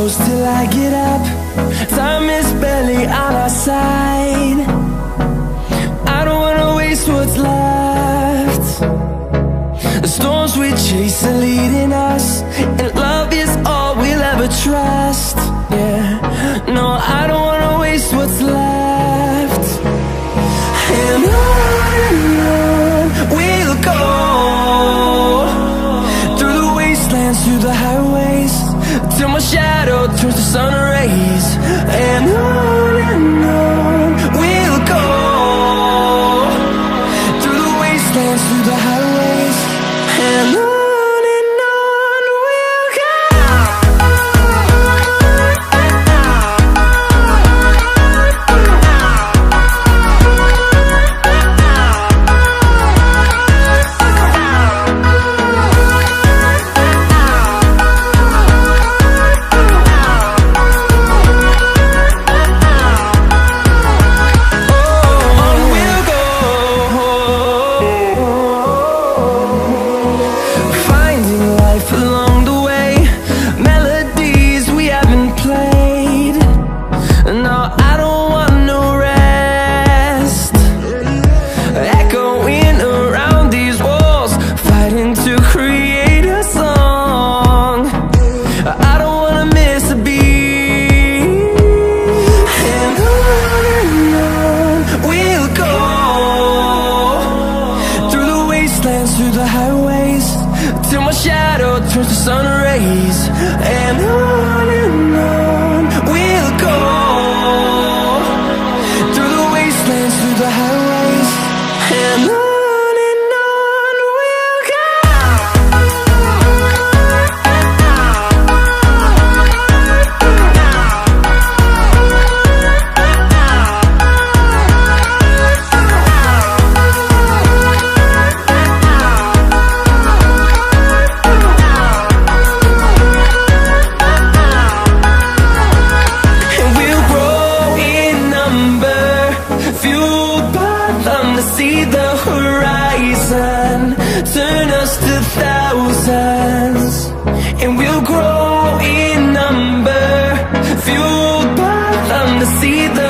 close till I get up. Time is barely on our side. I don't wanna waste what's left. The storms we chase are leading us, and love is all we'll ever trust. Yeah, no, I don't wanna waste what's left. And on we'll go, through the wastelands, through the highways, till my shadow turns to sun rays. And on we'll go, through the wastelands, through the highways, and on we'll go. Through the highways, till my shadow turns to sun rays. And on we'll go, through the wastelands, through the highways, and on we'll go. See the horizon, turn us to thousands, and we'll grow in number, fueled by them to see the